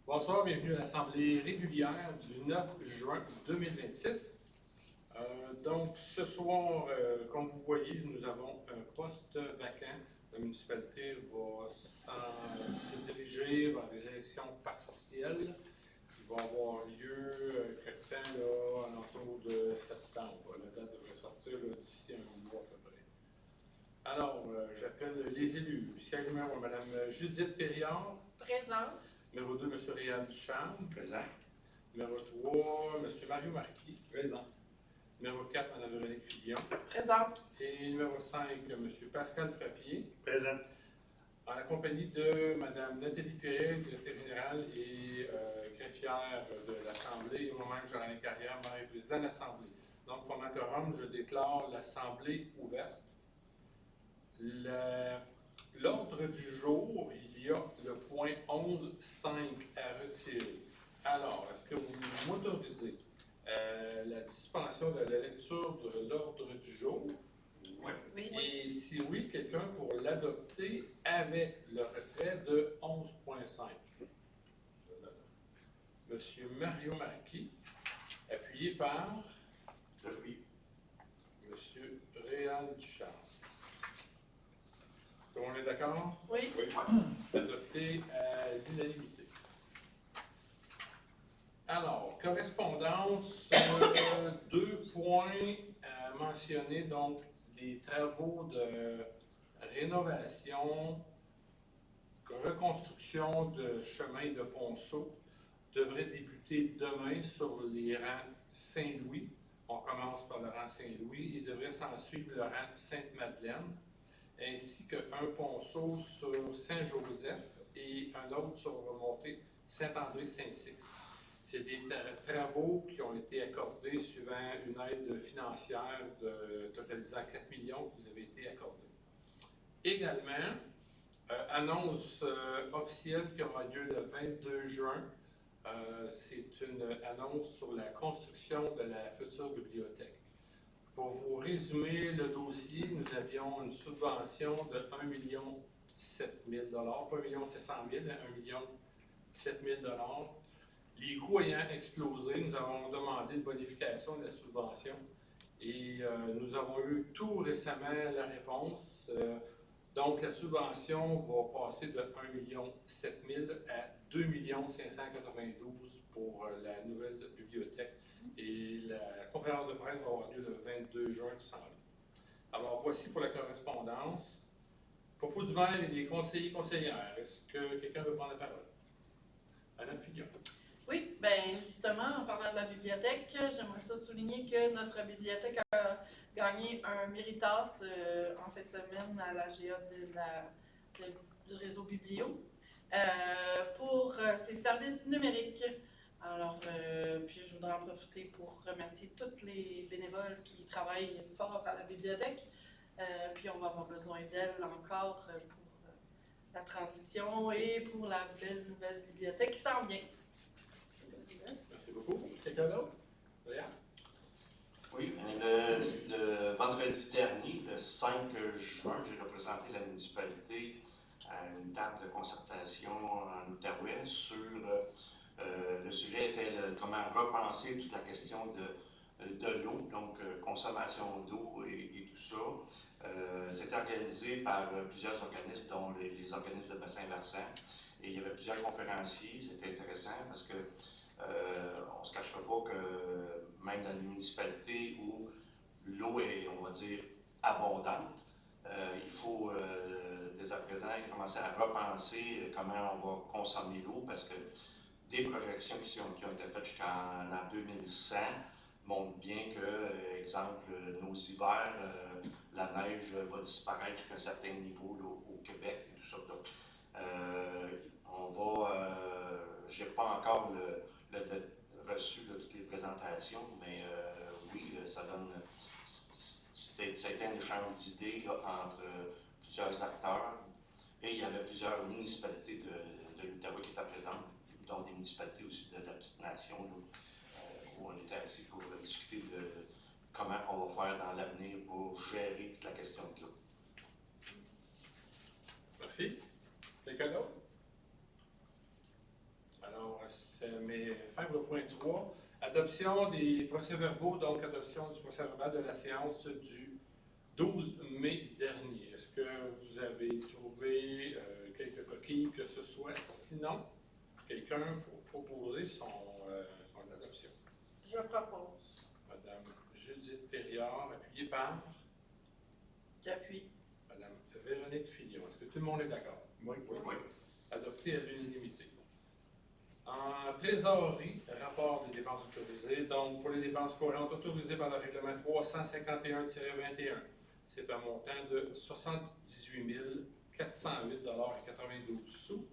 Bonsoir, bienvenue à l'Assemblée régulière du 9 juin 2026. Donc, ce soir, comme vous voyez, nous avons un poste vacant. La municipalité va se diriger vers des élections partielles qui vont avoir lieu quelque temps, là, en autour de septembre. La date devrait sortir d'ici un mois à peu près. Alors, j'appelle les élus. Siège numéro 1, Mme Judith Périard. Présente. Numéro 2, M. Réal Ducharme. Présent. Numéro 3, M. Mario Marquis. Présent. Numéro 4, Mme Véronique Fillon. Présente. Et numéro 5, M. Pascal Frappier. Présent. En la compagnie de Mme Nathalie Perret, directrice générale et greffière de l'Assemblée, et moi-même, Jean-Alain Carrière, membre et président de l'Assemblée. Donc, formant quorum, je déclare l'Assemblée ouverte. L'ordre du jour, il y a le point 11.5 à retirer. Alors, est-ce que vous m'autorisez la dispensation de la lecture de l'ordre du jour? Oui. Oui. Et si oui, quelqu'un pour l'adopter avec le retrait de 11.5. Monsieur Mario Marquis, appuyé par Depuis. Monsieur Réal Ducharme. Tout le monde est d'accord? Oui. Oui. Adopté à l'unanimité. Alors, correspondance, 2 points à mentionner, donc des travaux de rénovation, reconstruction de chemin de Ponceau devraient débuter demain sur les rangs Saint-Louis. On commence par le rang Saint-Louis et devrait s'en suivre le rang Sainte-Madeleine, ainsi qu'un ponceau sur Saint-Joseph et un autre sur remontée Saint-André-Saint-Six. C'est des travaux qui ont été accordés suivant une aide financière totalisant 4 millions qui vous avait été accordée. Également, annonce officielle qui aura lieu le 22 juin. C'est une annonce sur la construction de la future bibliothèque. Pour vous résumer le dossier, nous avions une subvention de 1 700 000 pas 1 700 000, 1 700 000 Les coûts ayant explosé, nous avons demandé une bonification de la subvention et nous avons eu tout récemment la réponse. Donc, la subvention va passer de 1 700 000 à 2 592 pour la nouvelle bibliothèque. Et la conférence de presse va avoir lieu le 22 juin qui s'en vient. Alors, voici pour la correspondance. Propos du maire et des conseillers et conseillères. Est-ce que quelqu'un veut prendre la parole? Madame Fillon. Oui, bien justement, en parlant de la bibliothèque, j'aimerais ça souligner que notre bibliothèque a gagné un Méritas en fin de semaine à la GA du réseau Biblio pour ses services numériques. Alors, puis je voudrais en profiter pour remercier tous les bénévoles qui travaillent fort à la bibliothèque. Puis on va avoir besoin d'elles encore pour la transition et pour la belle nouvelle bibliothèque qui s'en vient. Merci beaucoup. Quelqu'un d'autre? Réal? Oui, le vendredi dernier, le 5 juin, j'ai représenté la municipalité à une table de concertation en Outaouais sur le sujet était comment repenser toute la question de l'eau, donc consommation d'eau et tout ça. C'est organisé par plusieurs organismes, dont les organismes de bassin versant. Et il y avait plusieurs conférenciers. C'était intéressant parce que on ne se cachera pas que même dans une municipalité où l'eau est, on va dire, abondante, il faut dès à présent commencer à repenser comment on va consommer l'eau parce que des projections qui ont été faites jusqu'en 2100 montrent bien que, exemple, nos hivers, la neige va disparaître jusqu'à un certain niveau là, au Québec et tout ça. Donc, on va, je n'ai pas encore reçu là, toutes les présentations, mais oui, ça donne. Ça a été un échange d'idées là, entre plusieurs acteurs et il y avait plusieurs municipalités de l'Outaouais qui étaient présentes, dont des municipalités aussi de la petite nation, là, où on était assis pour discuter de comment on va faire dans l'avenir pour gérer toute la question de l'eau. Merci. Quelqu'un d'autre? Alors, faire le point 3. Adoption des procès-verbaux, donc adoption du procès-verbal de la séance du 12 mai dernier. Est-ce que vous avez trouvé quelques coquilles que ce soit? Sinon, quelqu'un pour proposer son adoption. Je propose. Madame Judith Périard, appuyée par J'appuie. Madame Véronique Fillon. Est-ce que tout le monde est d'accord? Oui. Adopté à l'unanimité. En trésorerie, rapport des dépenses autorisées. Donc, pour les dépenses courantes autorisées par le règlement 351-21, c'est un montant de 78 408,92 $.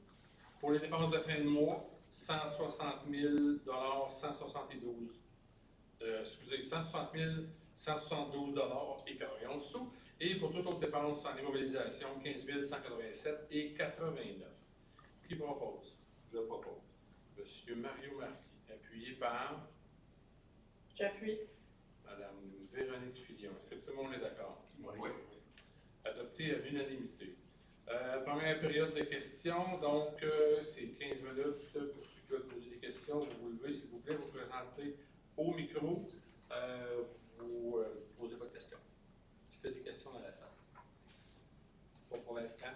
Pour les dépenses de fin de mois, 160 172 $172,91 $. Et pour toute autre dépense en immobilisation, 15 187,89 $. Qui propose? Je propose. Monsieur Mario Marquis, appuyé par J'appuie. Madame Véronique Fillon. Est-ce que tout le monde est d'accord? Oui. Adopté à l'unanimité. Première période de questions, donc c'est 15 minutes pour ceux qui veulent poser des questions. Vous vous levez, s'il vous plaît, vous présentez au micro, vous posez votre question. Est-ce qu'il y a des questions dans la salle? Pas pour l'instant.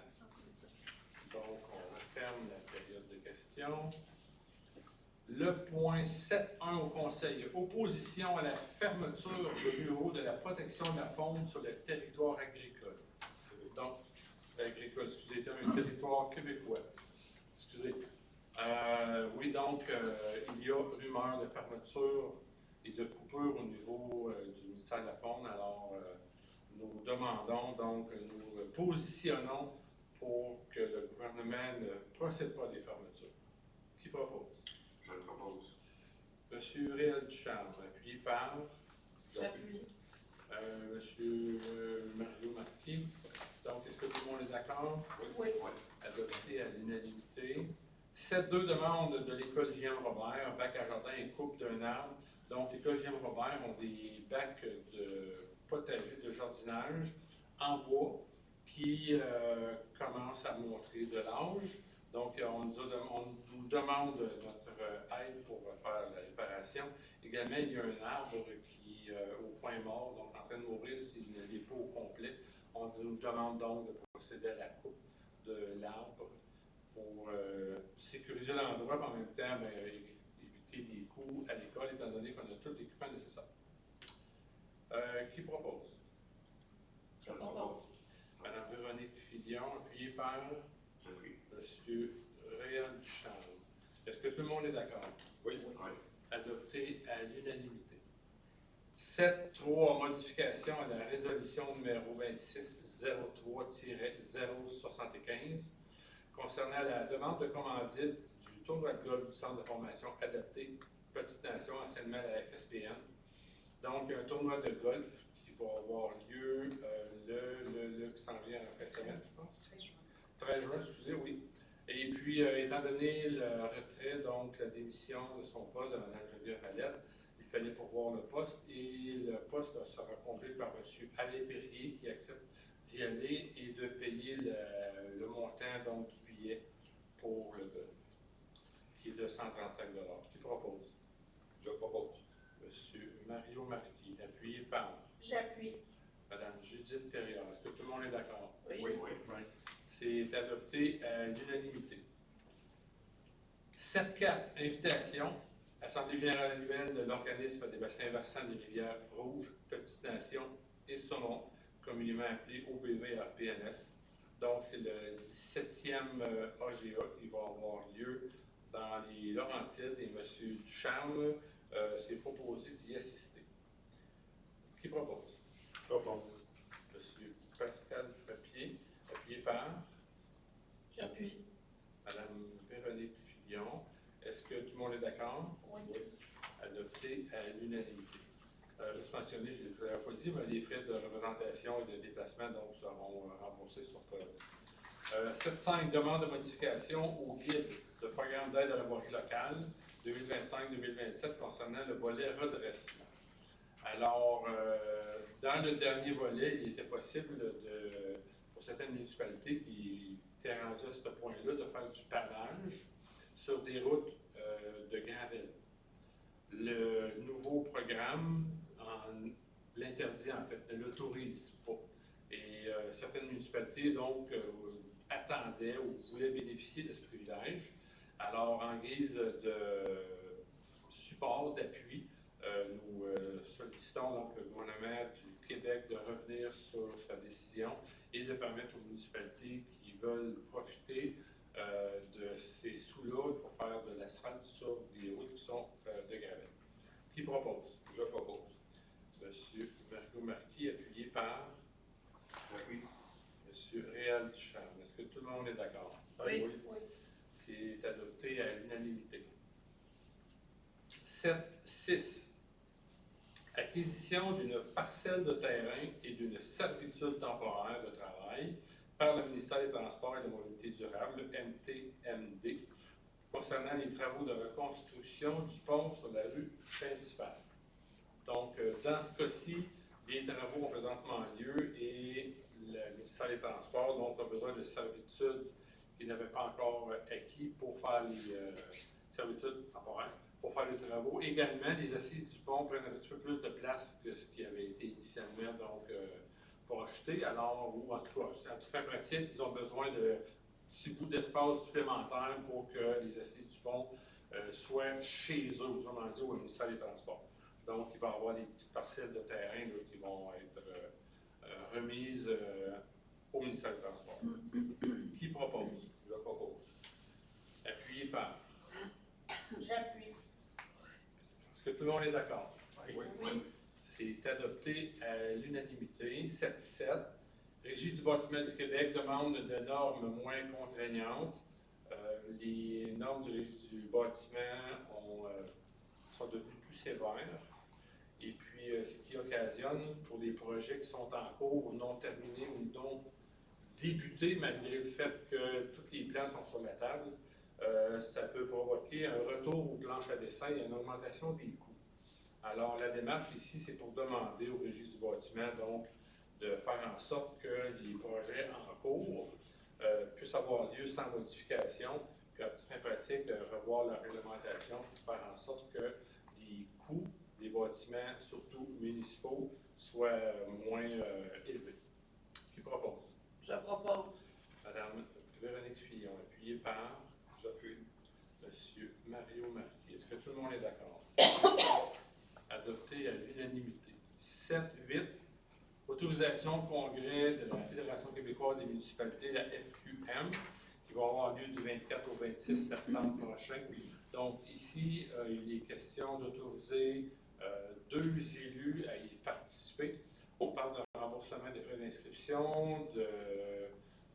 Donc, on referme la période de questions. Le point 7.1 au Conseil. Opposition à la fermeture du bureau de la protection de la faune sur le territoire agricole. Donc, agricole, excusez, un territoire québécois. Excusez. Oui, donc, il y a rumeur de fermeture et de coupure au niveau du ministère de la Faune. Alors, nous demandons, donc, nous positionnons pour que le gouvernement ne procède pas à des fermetures. Qui propose? Je le propose. Monsieur Réal Ducharme, appuyé par J'appuie. Monsieur Mario Marquis. Donc, est-ce que tout le monde est d'accord? Oui. Adopté à l'unanimité. 7.2 demande de l'école J.M. Robert, bac à jardin et coupe d'un arbre. Donc, l'école J.M. Robert ont des bacs de potager, de jardinage en bois qui commencent à montrer de l'âge. Donc, on nous demande notre aide pour faire la réparation. Également, il y a un arbre qui au point mort, donc en train de mourir s'il n'est pas au complet. On nous demande donc de procéder à la coupe de l'arbre pour sécuriser l'endroit, mais en même temps éviter des coûts à l'école, étant donné qu'on a tout l'équipement nécessaire. Qui propose? Je le propose. Madame Véronique Fillon, appuyée par Monsieur Réal Ducharme. Est-ce que tout le monde est d'accord? Oui. Adopté à l'unanimité. 7.3. Modification à la résolution numéro 2603-075 concernant la demande de commandite du tournoi de golf du Centre de formation adapté Petite Nation, anciennement la FSPN. Donc, il y a un tournoi de golf qui va avoir lieu qui s'en vient en fin de semaine, je pense. 13 juin, excusez, oui. Et puis, étant donné le retrait, donc la démission de son poste de Mme Geneviève Valette, il fallait pourvoir le poste et le poste sera comblé par M. Alain Perrier qui accepte d'y aller et de payer le montant donc, du billet pour le golf, qui est de 135 $. Qui propose? Je propose. M. Mario Marquis, appuyé par J'appuie. Mme Judith Périard. Est-ce que tout le monde est d'accord? Oui. C'est adopté à l'unanimité. 7.4. Invitation. Assemblée générale annuelle de l'organisme des bassins versants des rivières Rouges, Petite Nation et Saumon, communément appelé OBV-RPNS. Donc, c'est le 17e AGA qui va avoir lieu dans les Laurentides et M. Ducharme s'est proposé d'y assister. Qui propose? Je propose. M. Pascal Frappier, appuyé par J'appuie. Mme Véronique Fillon. Est-ce que tout le monde est d'accord? Oui. Adopté à l'unanimité. Juste mentionner, je ne l'avais pas dit, mais les frais de représentation et de déplacement donc, seront remboursés sur preuve. 7.5. Demande de modification au guide de programme d'aide à la voirie locale 2025-2027 concernant le volet redressement. Alors, dans le dernier volet, il était possible pour certaines municipalités qui étaient rendues à ce point-là de faire du pavage sur des routes de gravel. Le nouveau programme l'interdit en fait, ne l'autorise pas. Et certaines municipalités donc attendaient ou voulaient bénéficier de ce privilège. Alors, en guise de support, d'appui, nous sollicitons donc le gouvernement du Québec de revenir sur sa décision et de permettre aux municipalités qui veulent profiter de ces sous-là pour faire de l'asphalte sur des routes qui sont de gravel. Qui propose? Je propose. Monsieur Mario Marquis, appuyé par Oui. Monsieur Réal Ducharme. Est-ce que tout le monde est d'accord? Oui. C'est adopté à l'unanimité. 7.6. Acquisition d'une parcelle de terrain et d'une servitude temporaire de travail par le ministère des Transports et de la Mobilité durable, le MTMD, concernant les travaux de reconstruction du pont sur la rue principale. Donc, dans ce cas-ci, les travaux ont présentement lieu et le ministère des Transports donc, a besoin de servitudes qu'il n'avait pas encore acquis pour faire les servitudes temporaires, pour faire les travaux. Également, les assises du pont prennent un petit peu plus de place que ce qui avait été initialement donc, projeté. Alors, ou en tout cas, à toute fin pratique, ils ont besoin de petits bouts d'espace supplémentaires pour que les assises du pont soient chez eux, autrement dit, au ministère des Transports. Donc, il va y avoir des petites parcelles de terrain là, qui vont être remises au ministère des Transports. Qui propose? Je propose. Appuyé par. J'appuie. Est-ce que tout le monde est d'accord? Oui. C'est adopté à l'unanimité. 7.7. Régie du bâtiment du Québec demande de normes moins contraignantes. Les normes du Régie du bâtiment sont devenues plus sévères. Et puis, ce qui occasionne pour des projets qui sont en cours, non terminés ou non débutés, malgré le fait que tous les plans sont sur la table, ça peut provoquer un retour aux planches à dessin et une augmentation des coûts. Alors, la démarche ici, c'est pour demander au Régie du bâtiment, donc, de faire en sorte que les projets en cours puissent avoir lieu sans modification, puis à toute fin pratique, revoir la réglementation pour faire en sorte que les coûts des bâtiments, surtout municipaux, soient moins élevés. Qui propose? Je propose. Madame Véronique Fillon, appuyée par, j'appuie, Monsieur Mario Marquis. Est-ce que tout le monde est d'accord? Adopté à l'unanimité. 7.8. Autorisation au congrès de la Fédération québécoise des municipalités, la FQM, qui va avoir lieu du 24 au 26 septembre prochain. Donc ici, il est question d'autoriser 2 élus à y participer. On parle de remboursement des frais d'inscription,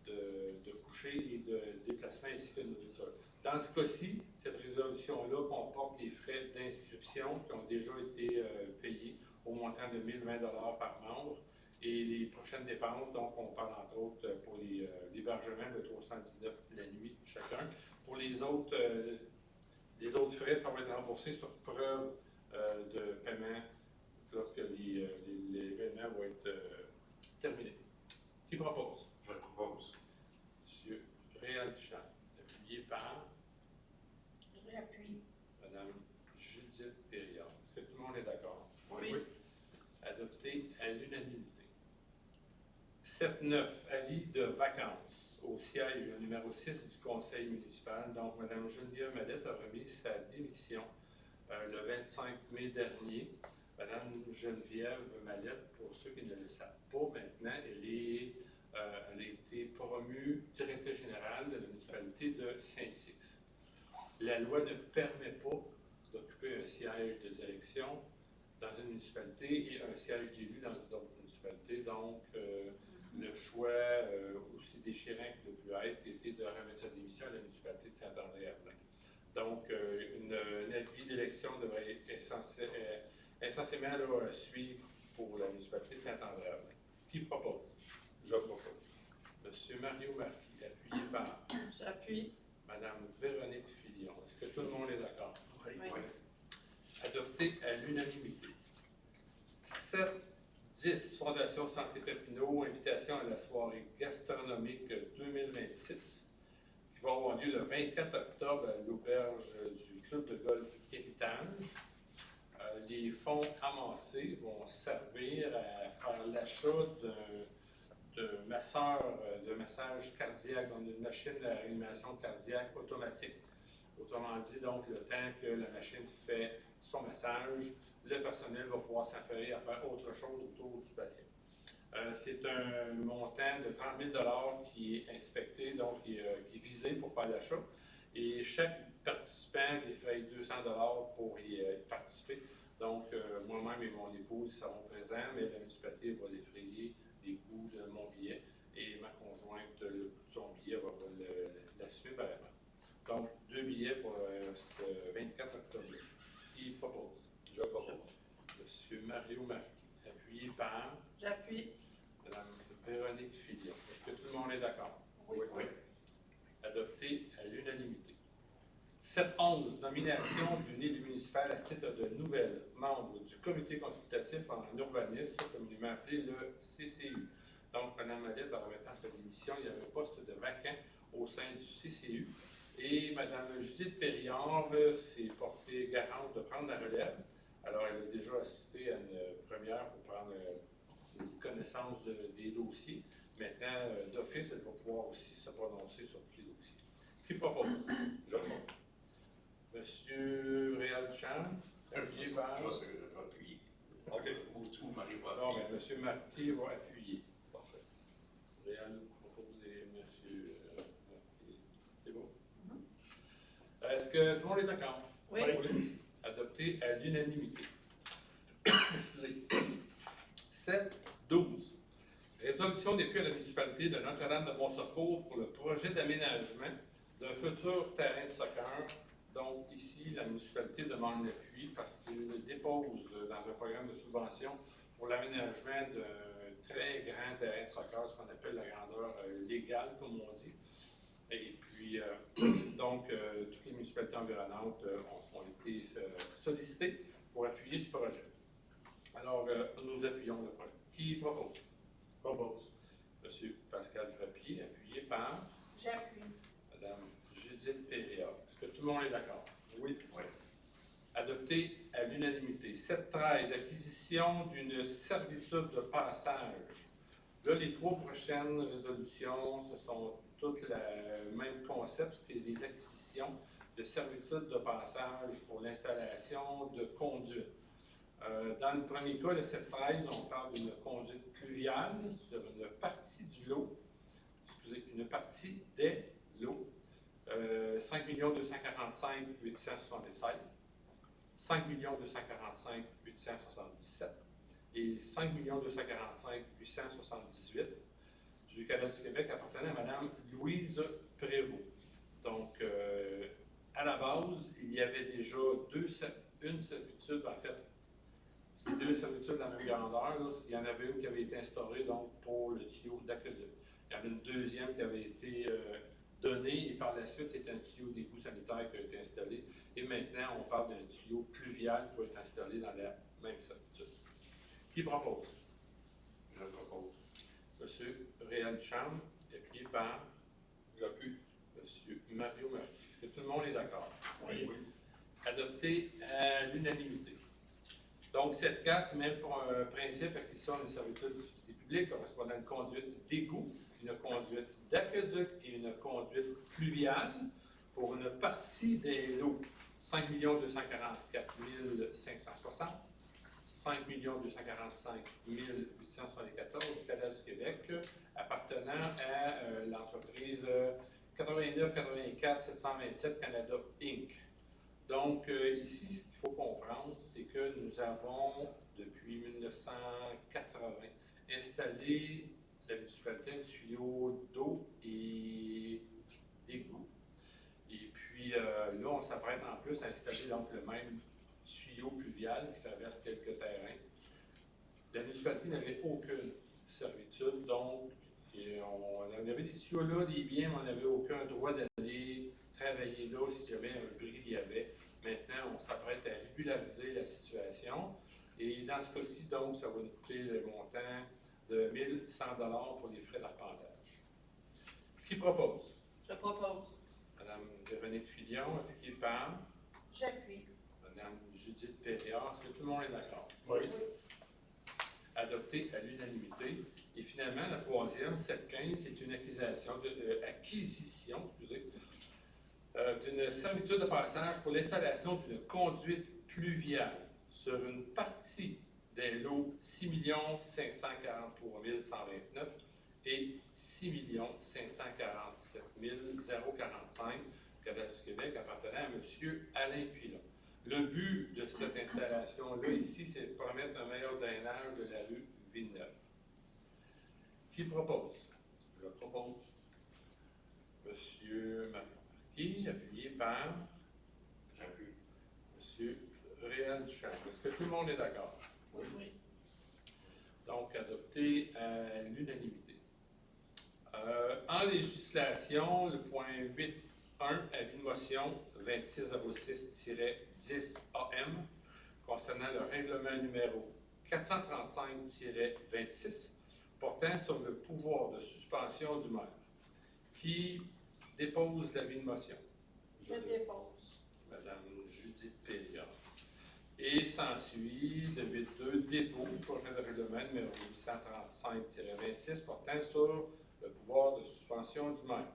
de coucher et de déplacement ainsi que de nourriture. Dans ce cas-ci, cette résolution-là comporte les frais d'inscription qui ont déjà été payés au montant de 1 020 $ par membre. Et les prochaines dépenses, donc on parle entre autres pour l'hébergement de 319 la nuit chacun. Pour les autres frais, ça va être remboursé sur preuve de paiement lorsque l'événement va être terminé. Qui propose? Je propose. Monsieur Réal Duchamp, appuyé par J'appuie. Madame Judith Périard. Est-ce que tout le monde est d'accord? Oui. Adopté à l'unanimité. 7.9. Avis de vacances au siège numéro 6 du conseil municipal. Donc, Mme Geneviève Mallette a remis sa démission le 25 mai dernier. Mme Geneviève Mallette, pour ceux qui ne le savent pas, maintenant, elle a été promue directrice générale de la municipalité de Saint-Six. La loi ne permet pas d'occuper un siège de direction dans une municipalité et un siège d'élu dans une autre municipalité. Donc, le choix, aussi déchirant qu'il a pu être, était de remettre sa démission à la municipalité de Saint-André-Avelin. Donc, un avis d'élection devrait essentiellement là, suivre pour la municipalité de Saint-André-Avelin. Qui propose? Je propose. Monsieur Mario Marquis, appuyé par J'appuie. Madame Véronique Fillon. Est-ce que tout le monde est d'accord? Oui. Adopté à l'unanimité. 7.10. Fondation Santé Papineau, invitation à la soirée gastronomique 2026, qui va avoir lieu le 24 octobre à l'auberge du Club de golf Héritage. les fonds amassés vont servir à faire l'achat de massage cardiaque, donc une machine de réanimation cardiaque automatique. Autrement dit, donc, le temps que la machine fait son massage, le personnel va pouvoir s'affairer à faire autre chose autour du patient. C'est un montant de 30 000 qui est inspecté, donc qui est visé pour faire l'achat. Et chaque participant défraye 200 $ pour y participer. Donc, moi-même et mon épouse seront présents, mais la municipalité va défrayer les coûts de mon billet et ma conjointe, le coût de son billet va l'assumer par elle. Donc, 2 billets pour le 24 octobre. Qui propose? Je propose. Monsieur Mario Marquis, appuyé par J'appuie. Mme Véronique Fillon. Est-ce que tout le monde est d'accord? Oui. Adopté à l'unanimité. 7.11. Nomination d'une élu municipale à titre de nouvelle membre du comité consultatif en urbanisme, communément appelé le CCU. Donc, Mme Mallette, en remettant sa démission, il y avait un poste de vacant au sein du CCU. Et Mme Judith Périard s'est portée garante de prendre la relève. Alors, elle a déjà assisté à une première pour prendre une petite connaissance des dossiers. Maintenant, d'office, elle va pouvoir aussi se prononcer sur tous les dossiers. Qui propose? Je propose. Monsieur Réal Duchamp, appuyé par... Je vais appuyer. OK. Ou Marie va Non, appuyer. mais Monsieur Marquis va appuyer. Parfait. Réal propose et Monsieur Marquis. C'est bon? Est-ce que tout le monde est d'accord? Oui. Adopté à l'unanimité. Excusez. 7.12. Résolution d'écu à la municipalité de Notre-Dame-de-Bon-Secours pour le projet d'aménagement d'un futur terrain de soccer. Donc, ici, la municipalité demande l'appui parce qu'il dépose dans un programme de subvention pour l'aménagement d'un très grand terrain de soccer, ce qu'on appelle la grandeur légale, comme on dit. Et puis, donc, toutes les municipalités environnantes ont été sollicitées pour appuyer ce projet. Alors, nous appuyons le projet. Qui propose? Propose. Monsieur Pascal Frappier, appuyé par J'appuie. Madame Judith Péria. Est-ce que tout le monde est d'accord? Oui. Adopté à l'unanimité. 7.13. Acquisition d'une servitude de passage. Là, les 3 prochaines résolutions, ce sont toutes le même concept. C'est des acquisitions de servitudes de passage pour l'installation de conduites. Dans le premier cas, le 7.13, on parle d'une conduite pluviale sur une partie du lot, une partie des lots, 5 245 876, 5 245 877 et 5 245 878 du Canada du Québec appartenant à Mme Louise Prévost. Donc, à la base, il y avait déjà une servitude, en fait, ces 2 servitudes de la même grandeur. Là, il y en avait une qui avait été instaurée donc, pour le tuyau d'aqueduc. Il y en a une deuxième qui avait été donnée et par la suite, c'est un tuyau d'égout sanitaire qui a été installé. Et maintenant, on parle d'un tuyau pluvial qui va être installé dans la même servitude. Qui propose? Je propose. Monsieur Réal Duchamp, appuyé par J'appuie. Monsieur Mario Marquis. Est-ce que tout le monde est d'accord? Oui. Adopté à l'unanimité. Donc, 7.4, même pour un principe acquisition d'une servitude d'utilité publique correspondant à une conduite d'égout, une conduite d'aqueduc et une conduite pluviale pour une partie des lots 5 244 560, 5 245 874 du Canada du Québec, appartenant à l'entreprise 89-84 727 Canada Inc. Donc, ici, ce qu'il faut comprendre, c'est que nous avons, depuis 1980, installé la municipalité un tuyau d'eau et d'égout. Et puis, là, on s'apprête en plus à installer donc le même tuyau pluvial qui traverse quelques terrains. La municipalité n'avait aucune servitude, donc on avait des tuyaux là, des biens, mais on n'avait aucun droit d'aller travailler là s'il y avait un bris, il y avait. Maintenant, on s'apprête à régulariser la situation. Et dans ce cas-ci, donc, ça va nous coûter le montant de 1 100 $ pour les frais d'arpentage. Qui propose? Je propose. Madame Véronique Fillon, appuyée par J'appuie. Mme Madame Judith Péliard. Est-ce que tout le monde est d'accord? Oui. Adopté à l'unanimité. Et finalement, la troisième, 715, c'est une acquisition, d'une servitude de passage pour l'installation d'une conduite pluviale sur une partie des lots 6 543 129 et 6 547 045 Cadastre du Québec appartenant à M. Alain Pilon. Le but de cette installation-là ici, c'est de permettre un meilleur drainage de la rue Villeneuve. Qui propose? Je propose. Monsieur Marquis, appuyé par J'appuie. Monsieur Réal Duchamp. Est-ce que tout le monde est d'accord? Oui. Donc, adopté à l'unanimité. En législation, le point 8.1, avis de motion 2606-10 AM concernant le règlement numéro 435-26 portant sur le pouvoir de suspension du maire. Qui dépose l'avis de motion? Je dépose. Madame Judith Péliard. Et s'ensuit le 8.2, dépose projet de règlement numéro 135-26 portant sur le pouvoir de suspension du maire.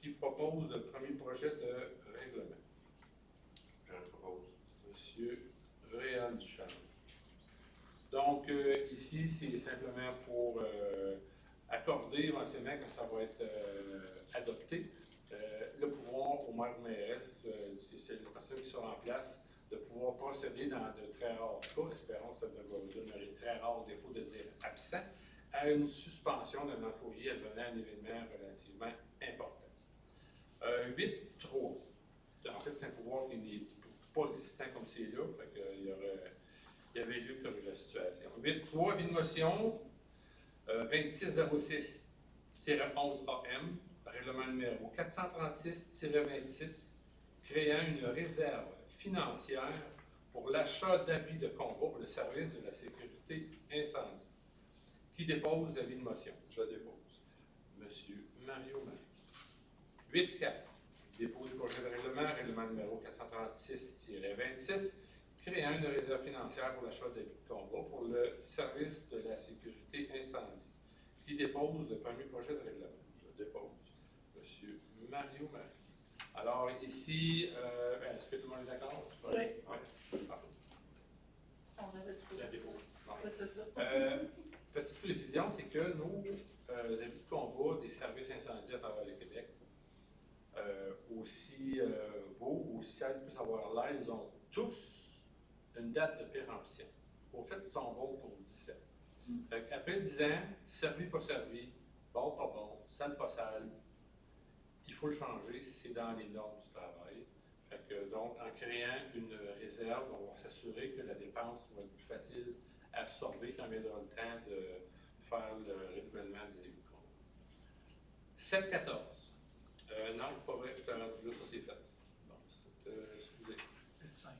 Qui propose le premier projet de règlement? Je le propose. Monsieur Réal Duchamp. Donc, ici, c'est simplement pour accorder éventuellement que ça va être adopté le pouvoir au maire ou mairesse, c'est les personnes qui sont en place, de pouvoir procéder dans de très rares cas, espérons que ça va demeurer très rare, au défaut de dire absent, à une suspension d'un employé advenant un événement relativement important. 8.3. En fait, c'est un pouvoir qui n'est pas existant comme c'est là, fait qu'il y avait lieu de corriger la situation. 8.3, avis de motion 2606-11 AM, règlement numéro 436-26, créant une réserve financière pour l'achat d'habits de combat pour le service de la sécurité incendie. Qui dépose l'avis de motion? Je dépose. Monsieur Mario Marie. 8.4. Dépose projet de règlement numéro 436-26, créant une réserve financière pour l'achat d'habits de combat pour le service de la sécurité incendie. Qui dépose le premier projet de règlement? Je dépose. Monsieur Mario Marie. Alors ici, est-ce que tout le monde est d'accord? Oui. Ouais. On avait tout. La dépose. Bon. Oui, c'est ça. Petite précision, c'est que nos habits de combat des services incendiaires à travers le Québec, aussi beaux, aussi ça peut savoir l'air, ils ont tous une date de péremption. Au fait, ils sont bons pour 17. Après 10 ans, servi, pas servi, bon, pas bon, sale, pas sale, il faut le changer, c'est dans les normes du travail. Fait que, donc, en créant une réserve, on va s'assurer que la dépense va être plus facile à absorber quand viendra le temps de faire le renouvellement des habits de combat. 7.14. Non, pas vrai, je t'ai rendu là, ça c'est fait. Bon, excusez. 5. Ouais,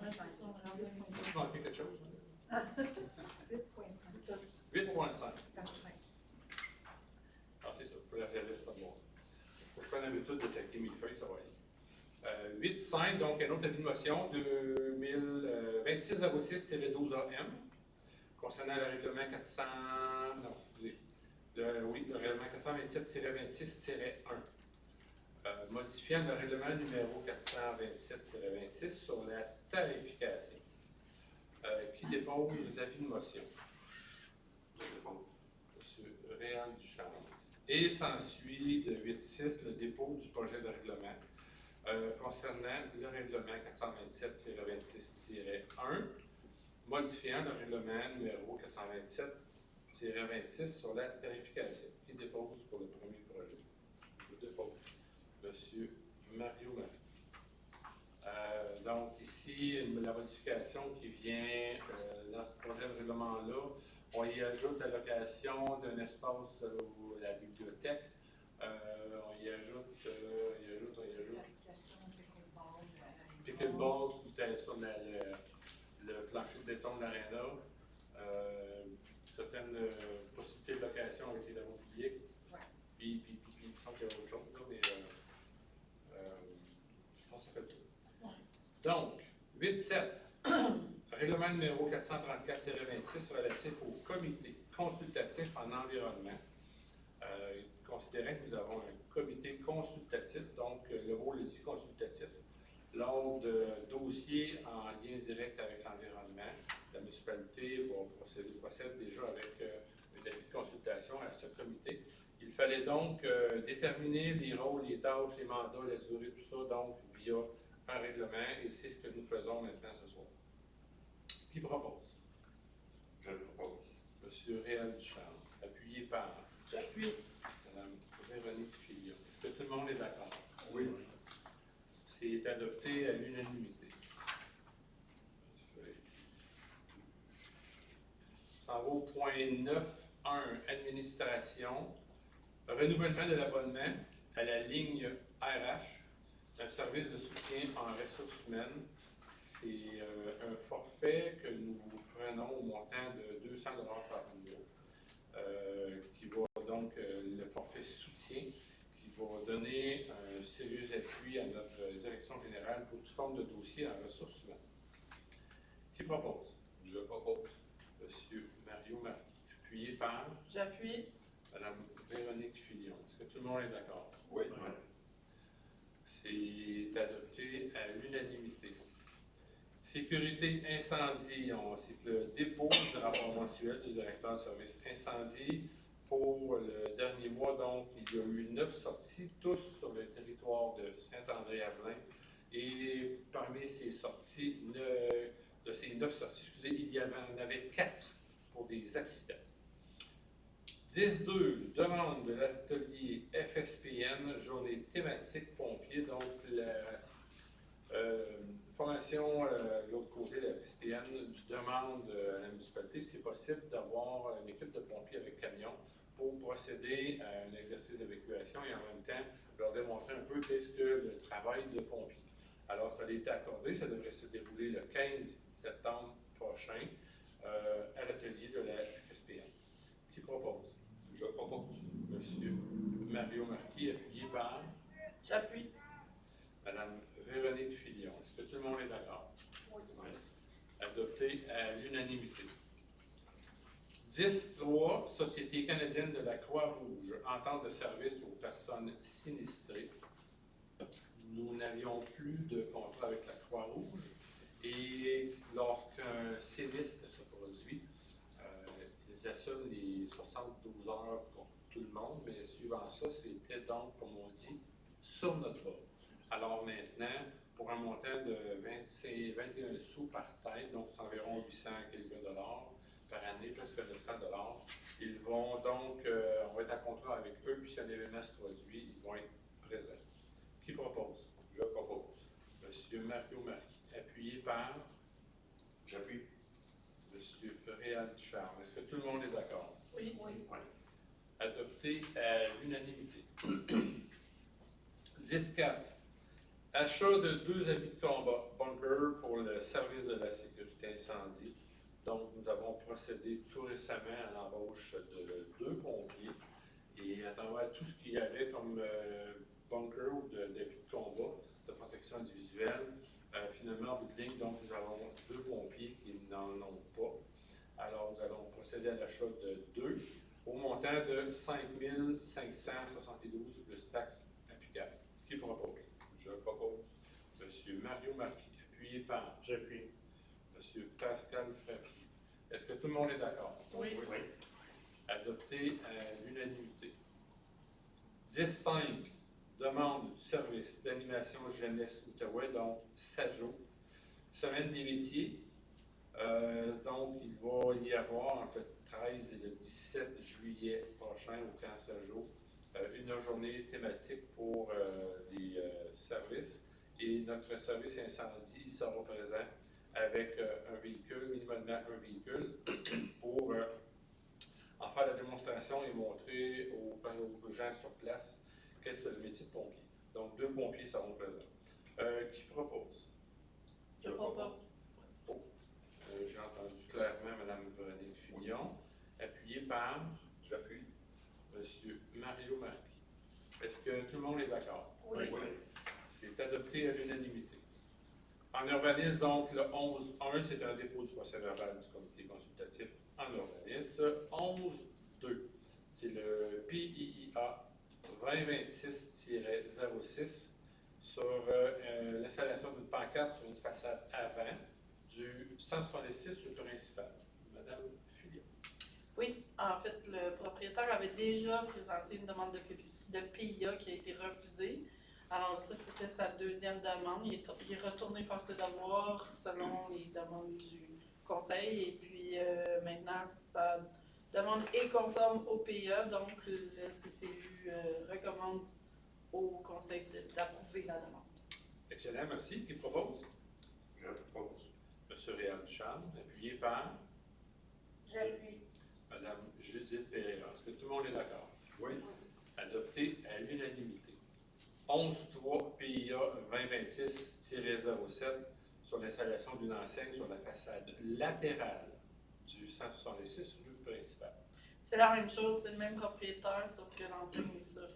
c'est ça, on rentre dans le Vous point. manquez quelque chose? 8.5. 8.5. Page 13. Ah, c'est ça, il faut la regarder sur le Il faut que je prenne l'habitude de checker mes feuilles, ça va aller. 8.5, donc un autre avis de motion de 2606-12 AM concernant le règlement 400. Non, excusez. Le règlement 427-26-1. Modifiant le règlement numéro 427-26 sur la tarification. Qui dépose l'avis de motion? Je dépose. Monsieur Réal Duchamp. Et s'ensuit de 8.6 le dépôt du projet de règlement concernant le règlement 427-26-1, modifiant le règlement numéro 427-26 sur la tarification. Qui dépose pour le premier projet? Je dépose. Monsieur Mario Marie. Donc ici, la modification qui vient dans ce projet de règlement-là, on y ajoute la location d'un espace à la bibliothèque. On y ajoute. Tarification, pickleball. Pickleball sur le plancher de béton de l'aréna. Certaines possibilités de location avec les travaux publics. Ouais. Puis, je pense qu'il y a autre chose, là, mais je pense que ça fait tout. Ouais. Donc, 8.7. Règlement numéro 434-26 relatif au comité consultatif en environnement. Considérant que nous avons un comité consultatif, donc le mot le dit consultatif, lors de dossiers en lien direct avec l'environnement, la municipalité procède déjà avec un avis de consultation à ce comité. Il fallait donc déterminer les rôles, les tâches, les mandats, la durée, tout ça, donc via un règlement, et c'est ce que nous faisons maintenant ce soir. Qui propose? Je le propose. Monsieur Réal Ducharme, appuyé par J'appuie. Mme Véronique Fillon. Est-ce que tout le monde est d'accord? Oui. C'est adopté à l'unanimité. Ça va au point 9.1, administration. Renouvellement de l'abonnement à la ligne RH, un service de soutien en ressources humaines. C'est un forfait que nous prenons au montant de 200 $ par mois, qui va donc, le forfait soutien, qui va donner un sérieux appui à notre direction générale pour toute forme de dossier en ressources humaines. Qui propose? Je propose. Monsieur Mario Marquis, appuyé par J'appuie. Mme Véronique Fillon. Est-ce que tout le monde est d'accord? Oui. C'est adopté à l'unanimité. Sécurité incendie, c'est le dépôt du rapport mensuel du directeur de service incendie. Pour le dernier mois, donc, il y a eu 9 sorties, tous sur le territoire de Saint-André-Avelin. Et parmi ces sorties, de ces 9 sorties, il y en avait 4 pour des accidents. 10.2, demande de l'atelier FSPN, journée thématique pompier, donc la formation, de l'autre côté, la FSPN demande à la municipalité si c'est possible d'avoir une équipe de pompiers avec camion pour procéder à un exercice d'évacuation et en même temps leur démontrer un peu qu'est-ce que le travail de pompier. Alors, ça a été accordé, ça devrait se dérouler le 15 septembre prochain à l'atelier de la FSPN. Qui propose? Je propose. Monsieur Mario Marquis, appuyé par J'appuie. Madame Véronique Fillon. Est-ce que tout le monde est d'accord? Oui. Adopté à l'unanimité. 10.3, Société canadienne de la Croix-Rouge, entente de service aux personnes sinistrées. Nous n'avions plus de contrat avec la Croix-Rouge et lorsqu'un sinistre se produit, ils assument les 72 heures pour tout le monde, mais suivant ça, c'était donc, comme on dit, sur notre bord. Alors maintenant, pour un montant de 21 sous par tête, donc c'est environ 800 quelques dollars par année, presque 900 $, ils vont donc, on va être en contrat avec eux, puis si un événement se produit, ils vont être présents. Qui propose? Je propose. Monsieur Mario Marquis, appuyé par J'appuie. Monsieur Réal Ducharme. Est-ce que tout le monde est d'accord? Oui. Oui. Adopté à l'unanimité. 10.4. Achat de 2 habits de combat, bunker pour le service de la sécurité incendie. Donc, nous avons procédé tout récemment à l'embauche de 2 pompiers. Et à travers tout ce qu'il y avait comme bunker ou d'habits de combat, de protection individuelle, finalement, en bout de ligne, donc, nous avons 2 pompiers qui n'en ont pas. Alors, nous allons procéder à l'achat de 2 au montant de 5 572 plus taxes applicables. Qui propose? Je propose. Monsieur Mario Marquis, appuyé par J'appuie. Monsieur Pascal Frappy. Est-ce que tout le monde est d'accord? Oui. Adopté à l'unanimité. 10.5. Demande du service d'animation jeunesse Outaouais, donc SAJO. Semaine des métiers. Donc, il va y avoir entre le 13 et le 17 juillet prochain au camp SAJO une journée thématique pour les services. Et notre service incendie sera présent avec un véhicule, minimalement un véhicule, pour en faire la démonstration et montrer aux gens sur place qu'est-ce que le métier de pompier. Donc, 2 pompiers seront présents. Qui propose? Je propose. J'ai entendu clairement Mme Véronique Fillon, appuyée par J'appuie. M. Mario Marquis. Est-ce que tout le monde est d'accord? Oui. C'est adopté à l'unanimité. En urbanisme, donc, le 11.1, c'est un dépôt du procès-verbal du comité consultatif en urbanisme. 11.2, c'est le PIIA 2026-06 sur l'installation d'une pancarte sur une façade avant du 166 rue principale. Madame Fillion. Oui, en fait, le propriétaire avait déjà présenté une demande de PIA qui a été refusée. Alors ça, c'était sa deuxième demande. Il est retourné faire ses devoirs selon les demandes du conseil. Et puis maintenant, sa demande est conforme au PIA, donc le CCU recommande au conseil d'approuver la demande. Excellent, merci. Qui propose? Je propose. Monsieur Réal Ducharme, appuyé par J'appuie. Madame Judith Pereira. Est-ce que tout le monde est d'accord? Oui. Adopté à l'unanimité. 11.3 PIA 2026-07 sur l'installation d'une enseigne sur la façade latérale du 166 rue principale. C'est la même chose, c'est le même propriétaire, sauf que l'enseigne est sur le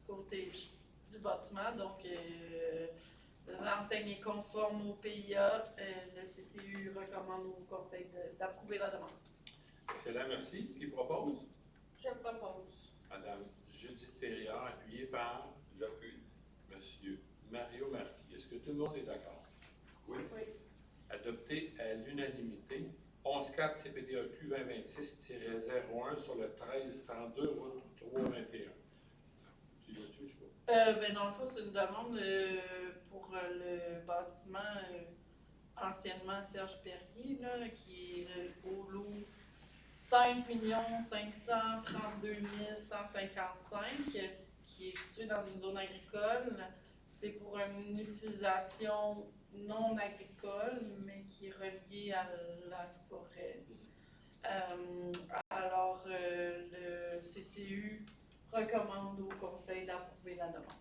côté du bâtiment. Donc, l'enseigne est conforme au PIA. Le CCU recommande au conseil d'approuver la demande. Excellent, merci. Qui propose? Je propose. Madame Judith Pereira, appuyée par J'appuie. Monsieur Mario Marquis. Est-ce que tout le monde est d'accord? Oui. Oui. Adopté à l'unanimité. 11.4 CPDAQ 2026-01 sur le 1332 route 321. Tu l'as-tu, je vois? Dans le fond, c'est une demande pour le bâtiment anciennement Serge Perrier, là, qui est au lot 5 532 155, qui est situé dans une zone agricole. C'est pour une utilisation non agricole, mais qui est reliée à la forêt. Alors, le CCU recommande au conseil d'approuver la demande.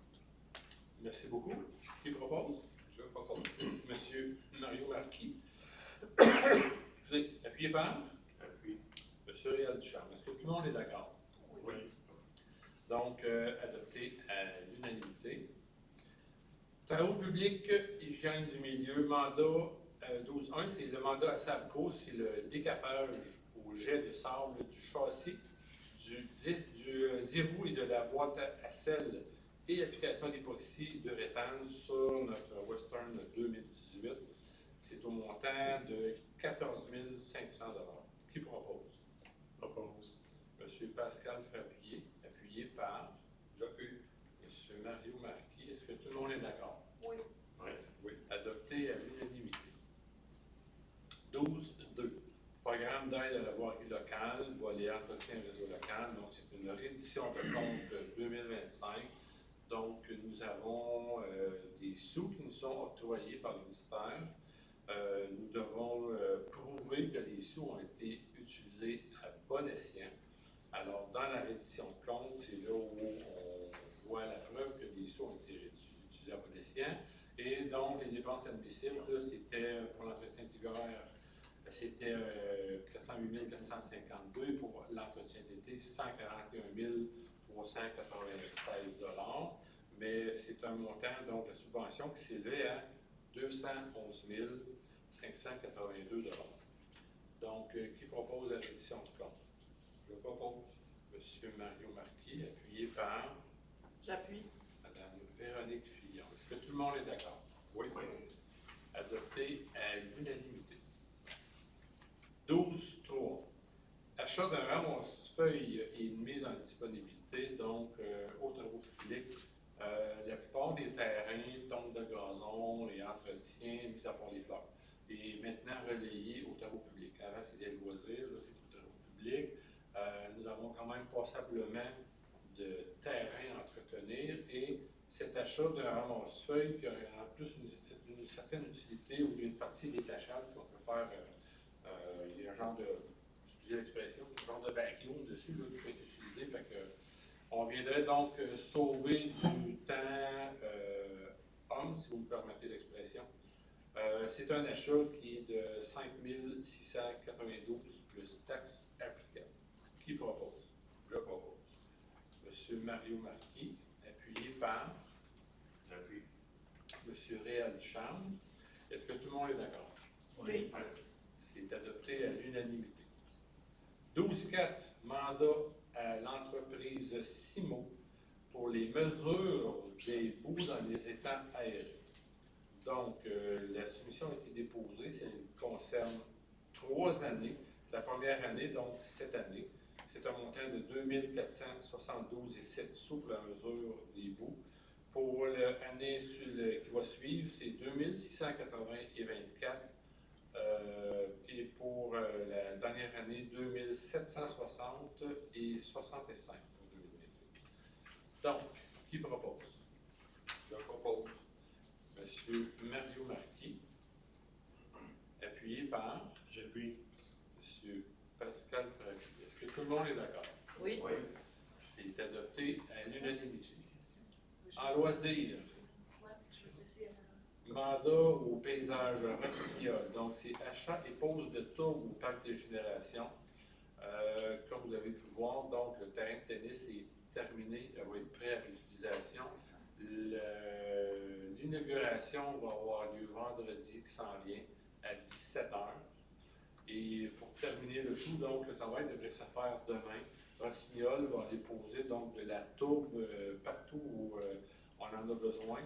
Merci beaucoup. Qui propose? Je propose. Monsieur Mario Marquis. Vous êtes appuyé par J'appuie. Monsieur Réal Ducharme. Est-ce que tout le monde est d'accord? Oui. Donc, adopté à l'unanimité. Travaux publics, hygiène du milieu, mandat 12.1, c'est le mandat à SABCO, c'est le décapage au jet de sable du châssis, du 10 roues et de la boîte à sel et application d'époxy de rétane sur notre Western 2018. C'est au montant de 14 500 $. Qui propose? Propose. Monsieur Pascal Frappier, appuyé par J'appuie. Monsieur Mario Marquis. Est-ce que tout le monde est d'accord? Oui. Oui. Oui. Adopté à l'unanimité. 12.2. Programme d'aide à la voirie locale, volet entretien réseau local. Donc, c'est une réédition de compte 2025. Donc, nous avons des sous qui nous sont octroyés par le ministère. Nous devons prouver que les sous ont été utilisés à bon escient. Alors, dans la reddition de compte, c'est là où on voit la preuve que les sous ont été utilisés à bon escient. Et donc, les dépenses admissibles, là, c'était pour l'entretien d'hiver, c'était 408 452 pour l'entretien d'été, 141 396 $. Mais c'est un montant, donc, de subvention qui s'élevait à 211 582 $. Donc, qui propose la reddition de compte? Je propose. Monsieur Mario Marquis, appuyé par J'appuie. Madame Véronique Fillon. Est-ce que tout le monde est d'accord? Oui. Adopté à l'unanimité. 12.3. Achat d'un ramasse-feuille et une mise en disponibilité, donc aux travaux publics. La plupart des terrains, tonte de gazon et entretien, mis à part les fleurs, est maintenant relayé aux travaux publics. Avant, c'était le loisir, là, c'est aux travaux publics. Nous avons quand même passablement de terrain à entretenir et cet achat d'un ramasse-feuille qui a en plus une certaine utilité où il y a une partie détachable qu'on peut faire, il y a un genre de, excusez l'expression, un genre de vacuum dessus là, qui peut être utilisé. Fait que, on viendrait donc sauver du temps homme, si vous me permettez l'expression. C'est un achat qui est de 5 692 plus taxes applicables. Qui propose? Je propose. Monsieur Mario Marquis, appuyé par J'appuie. Monsieur Réal Ducharme. Est-ce que tout le monde est d'accord? Oui. C'est adopté à l'unanimité. 12.4, mandat à l'entreprise CIMO pour les mesures des boues dans les étangs aérés. Donc, la soumission a été déposée, ça concerne 3 années. La première année, donc cette année, c'est un montant de 2472,7 sous pour la mesure des boues. Pour l'année qui va suivre, c'est 2680,24. Et pour la dernière année, 2760,65 pour 2022. Donc, qui propose? Je propose. Monsieur Mario Marquis, appuyé par J'appuie. Monsieur Pascal Frappy. Est-ce que tout le monde est d'accord? Oui. Oui. C'est adopté à l'unanimité. En loisir, Ouais, je vais laisser mandat au paysage Rossignol. Donc, c'est achat et pose de tours au parc de génération. Comme vous avez pu voir, donc le terrain de tennis est terminé, il va être prêt à l'utilisation. L'inauguration va avoir lieu vendredi qui s'en vient à 17h. Et pour terminer le tout, donc le travail devrait se faire demain. Rossignol va déposer donc de la tourbe partout où on en a besoin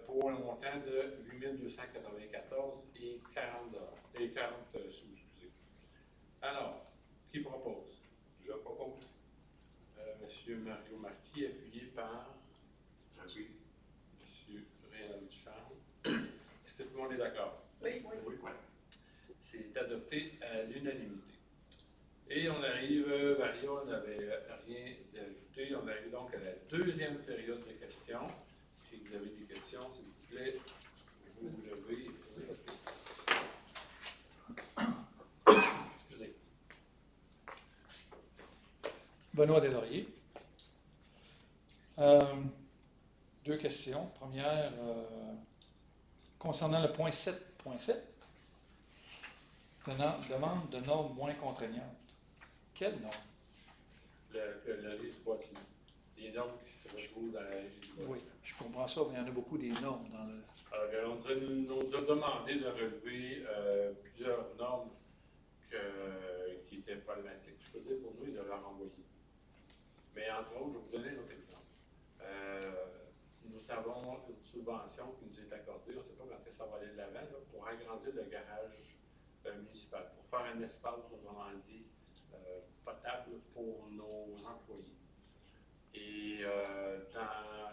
pour un montant de 8294 et 40 sous. Excusez. Alors, qui propose? Je propose. Monsieur Mario Marquis, appuyé par J'appuie. Monsieur Réal Charles. Est-ce que tout le monde est d'accord? Oui. Oui. Oui. C'est adopté à l'unanimité. Et on arrive, Mario n'avait rien d'ajouté, on arrive donc à la deuxième période de questions. Si vous avez des questions, s'il vous plaît, vous vous levez. Excusez. Benoît Deslauriers. Deux questions. Première, concernant le point 7.7, demande de normes moins contraignantes. Quelles normes? Le risque du bâtiment. Les normes qui se retrouvent dans la régie du bâtiment. Oui, je comprends ça, mais il y en a beaucoup des normes dans le... Alors, on nous a demandé de relever plusieurs normes qui étaient problématiques. Je faisais pour nous et de leur envoyer. Mais entre autres, je vais vous donner un autre exemple. Nous avons une subvention qui nous est accordée, on ne sait pas quand ça va aller de l'avant, là, pour agrandir le garage municipal, pour faire un espace, autrement dit, potable pour nos employés. Et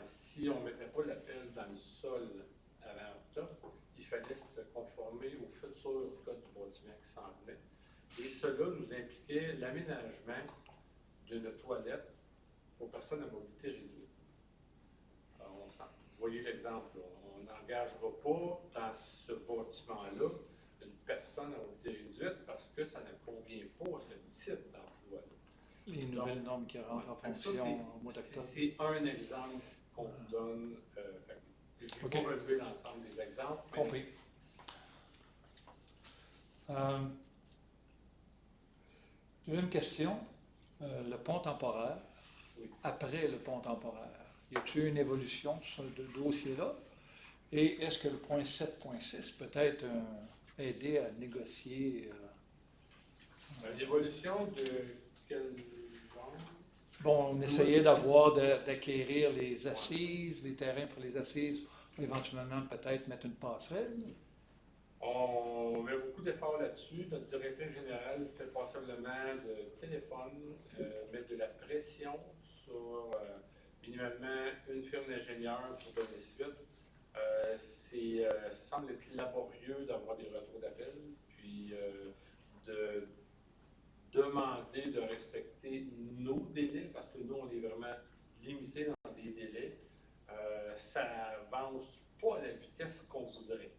si on ne mettait pas la pelle dans le sol avant octobre, il fallait se conformer au futur code du bâtiment qui s'en venait. Et cela nous impliquait l'aménagement d'une toilette pour personnes à mobilité réduite. Alors, vous voyez l'exemple, on n'engagera pas dans ce bâtiment-là une personne à mobilité réduite parce que ça ne convient pas à ce type d'emploi-là. Les nouvelles normes qui rentrent en fonction au mois d'octobre. C'est un exemple qu'on vous donne. Je ne vais OK. pas relever l'ensemble des exemples. mais Compris. Deuxième question, le pont temporaire. Oui. Après le pont temporaire, y a-t-il une évolution sur ce dossier-là? Et est-ce que le point 7.6 peut être aider à négocier? L'évolution de quel genre? Bon, on essayait d'acquérir les assises, les terrains pour les assises, éventuellement peut-être mettre une passerelle. On met beaucoup d'efforts là-dessus. Notre directeur général fait passablement de téléphone, mettre de la pression sur minimalement une firme d'ingénieurs pour donner suite. Ça semble être laborieux d'avoir des retours d'appel, puis de demander de respecter nos délais, parce que nous, on est vraiment limité dans des délais. Ça n'avance pas à la vitesse qu'on voudrait.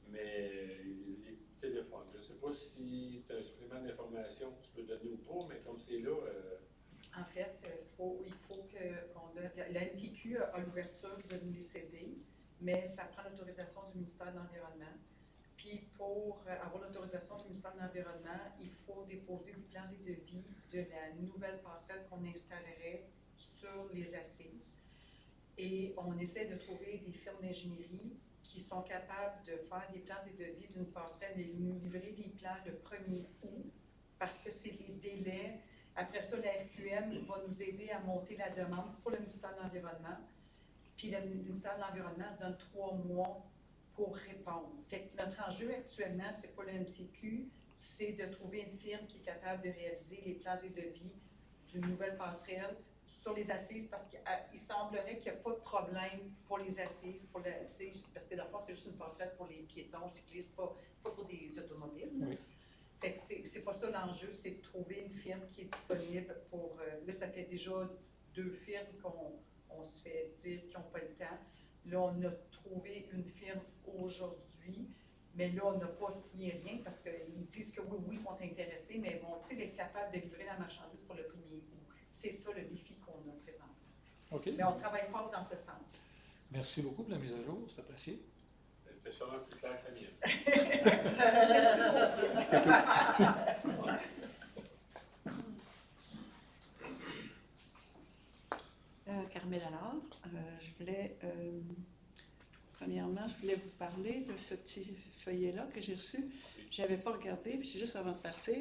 Mais les téléphones, je ne sais pas si tu as un supplément d'information que tu peux donner ou pas, mais comme c'est là, En fait, il faut qu'on donne. La NTQ a l'ouverture de nous les céder, mais ça prend l'autorisation du ministère de l'Environnement. Puis pour avoir l'autorisation du ministère de l'Environnement, il faut déposer des plans et devis de la nouvelle passerelle qu'on installerait sur les assises. Et on essaie de trouver des firmes d'ingénierie qui sont capables de faire des plans et devis d'une passerelle et nous livrer des plans le 1er août, parce que c'est les délais. Après ça, la FQM va nous aider à monter la demande pour le ministère de l'Environnement. Puis le ministère de l'Environnement se donne 3 mois pour répondre. Fait que notre enjeu actuellement, c'est pour le MTQ, c'est de trouver une firme qui est capable de réaliser les plans et devis d'une nouvelle passerelle sur les assises, parce qu'il semblerait qu'il n'y a pas de problème pour les assises, parce que d'abord, c'est juste une passerelle pour les piétons, cyclistes, c'est pas pour des automobiles. Oui. Fait que c'est pas ça l'enjeu, c'est de trouver une firme qui est disponible pour... là, ça fait déjà 2 firmes qu'on se fait dire qui n'ont pas le temps. Là, on a trouvé une firme aujourd'hui, mais là, on n'a pas signé rien parce qu'ils disent que oui, ils sont intéressés, mais vont-ils être capables de livrer la marchandise pour le 1er août? C'est ça le défi qu'on a présentement. OK. Mais on travaille fort dans ce sens. Merci beaucoup pour la mise à jour, c'est apprécié. C'était sûrement plus clair que la mienne. Carmel Allard, premièrement, je voulais vous parler de ce petit feuillet-là que j'ai reçu. Je n'avais pas regardé, puis c'est juste avant de partir.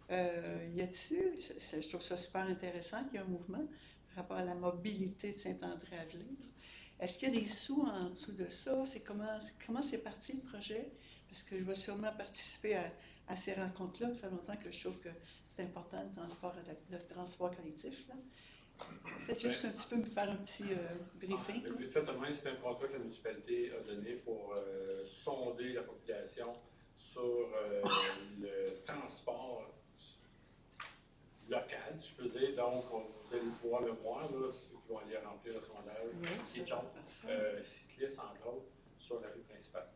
Je trouve ça super intéressant qu'il y ait un mouvement par rapport à la mobilité de Saint-André-à-Venir. Est-ce qu'il y a des sous en dessous de ça? Comment c'est parti le projet? Parce que je vais sûrement participer à ces rencontres-là. Ça fait longtemps que je trouve que c'est important le transport collectif. Là. Peut-être juste un petit peu me faire un petit briefing. Le plus fait de même, c'est un contrat que la municipalité a donné pour sonder la population sur le transport local, si je peux dire. Donc, vous allez pouvoir le voir, là, ceux qui vont aller remplir le sondage, piétons, cyclistes, entre autres, sur la rue principale.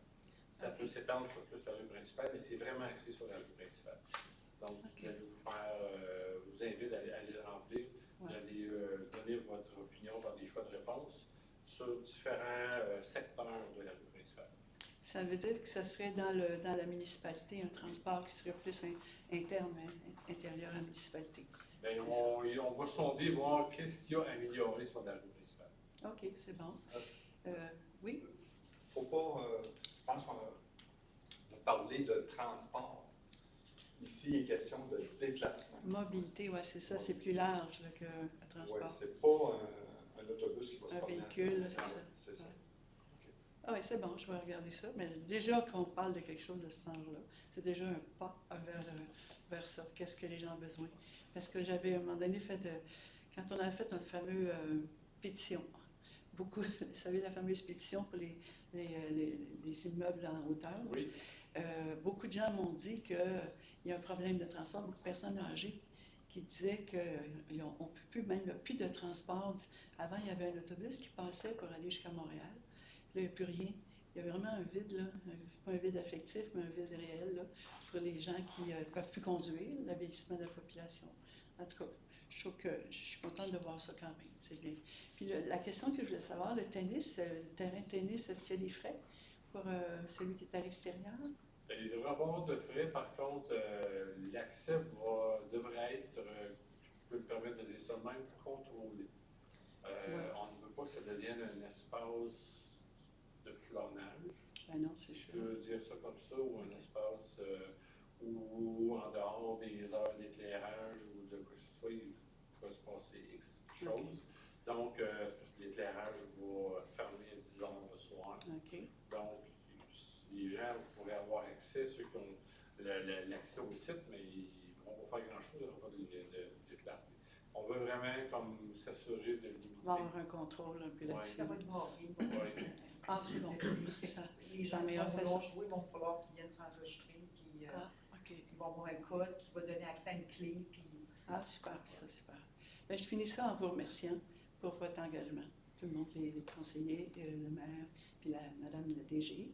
Ça peut s'étendre sur plus la rue principale, mais c'est vraiment axé sur la rue principale. Donc, je vais vous invite à aller le remplir. Vous allez donner votre opinion par des choix de réponse sur différents secteurs de la rue principale. Ça veut dire que ce serait dans la municipalité, un transport qui serait plus interne, intérieur à la municipalité. Bien, on va sonder, voir qu'est-ce qu'il y a à améliorer sur la rue principale. OK, c'est bon. Oui? Faut pas, je pense qu'on a vous parlez de transport. Ici, il est question de déplacement. Mobilité, oui, c'est ça, c'est plus large là, que le transport. Oui, c'est pas un autobus qui va se Un promener. véhicule, c'est ça. C'est ça. Ouais. Ah oui, c'est bon, je vais regarder ça. Mais déjà qu'on parle de quelque chose de ce genre-là, c'est déjà un pas vers ça. Qu'est-ce que les gens ont besoin? Parce que j'avais à un moment donné quand on avait fait notre fameux pétition, vous savez, la fameuse pétition pour les immeubles en hauteur. Oui. Beaucoup de gens m'ont dit qu'il y a un problème de transport, beaucoup de personnes âgées qui disaient qu'on ne peut plus, même plus de transport. Avant, il y avait un autobus qui passait pour aller jusqu'à Montréal. Là, il n'y a plus rien. Il y a vraiment un vide, là, pas un vide affectif, mais un vide réel là, pour les gens qui ne peuvent plus conduire, le vieillissement de la population. En tout cas, je trouve que je suis contente de voir ça quand même. C'est bien. Puis la question que je voulais savoir, le terrain de tennis, est-ce qu'il y a des frais pour celui qui est à l'extérieur? Il devrait y avoir de frais. Par contre, l'accès devrait être, je peux me permettre de dire ça, même contrôlé. On ne veut pas que ça devienne un espace de flânage. Ben non, c'est Si je sûr. peux dire ça comme ça, ou un espace où, en dehors des heures d'éclairage ou de quoi que ce soit, il pourrait se passer X choses. Donc, parce que l'éclairage va fermer à 10 heures le soir. OK. Donc, les gens pourraient avoir accès, ceux qui ont l'accès au site, mais ils ne vont pas faire grand-chose, ils n'auront pas de clarté. On veut vraiment comme s'assurer de limiter. On va avoir un contrôle un peu là-dessus. Ça va être barré. Ouais. Ah, c'est bon. Les gens qui vont vouloir jouer vont falloir qu'ils viennent s'enregistrer, puis Ah, OK. ils vont avoir un code qui va donner accès à une clé. Puis... Ah, super, ça, super. Bien, je finis ça en vous remerciant pour votre engagement. Tout le monde, les conseillers, le maire, puis madame la DG,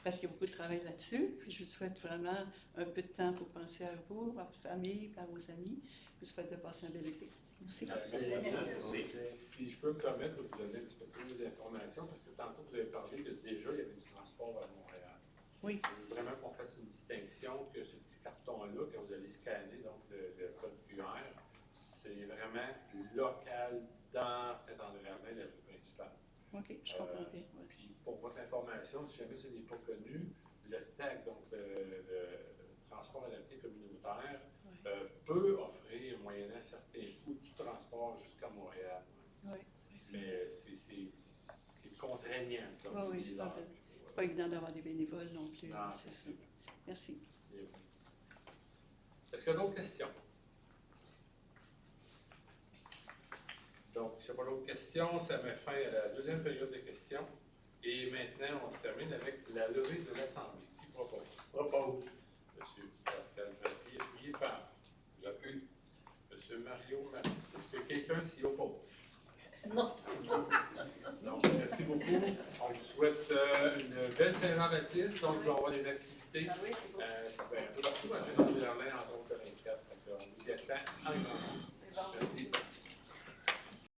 parce qu'il y a beaucoup de travail là-dessus. Puis je vous souhaite vraiment un peu de temps pour penser à vous, à votre famille, à vos amis. Je vous souhaite de passer un bel été. Merci. Merci. Si je peux me permettre de vous donner un petit peu plus d'informations, parce que tantôt vous avez parlé que déjà il y avait du transport vers Montréal. Oui. Je veux vraiment qu'on fasse une distinction, que ce petit carton-là, que vous allez scanner, donc le code QR, c'est vraiment local dans Saint-André-Avenir, la rue principale. OK, je comprends bien. Ouais. Puis pour votre information, population, si jamais ce n'est pas connu, le TAC, donc le transport adapté communautaire, peut offrir, moyennant certains coûts, du transport jusqu'à Montréal. Oui. Mais c'est contraignant, ça. Oui, c'est pas évident d'avoir des bénévoles non plus. Non, C'est ça. Merci. Est-ce qu'il y a d'autres questions? Donc, s'il n'y a pas d'autres questions, ça met fin à la deuxième période de questions. Et maintenant, on termine avec la levée de l'Assemblée. Qui propose? Propose. Monsieur Pascal Papier, appuyé par. J'appuie. Monsieur Mario Martin. Est-ce que quelqu'un s'y oppose? Non. Donc, merci beaucoup. On vous souhaite une belle Saint-Jean-Baptiste. Donc, il va y avoir des activités. Ah oui, c'est beau. C'est un peu partout, dans Berlin, entre autres, le 24. On vous y attend en grand nombre.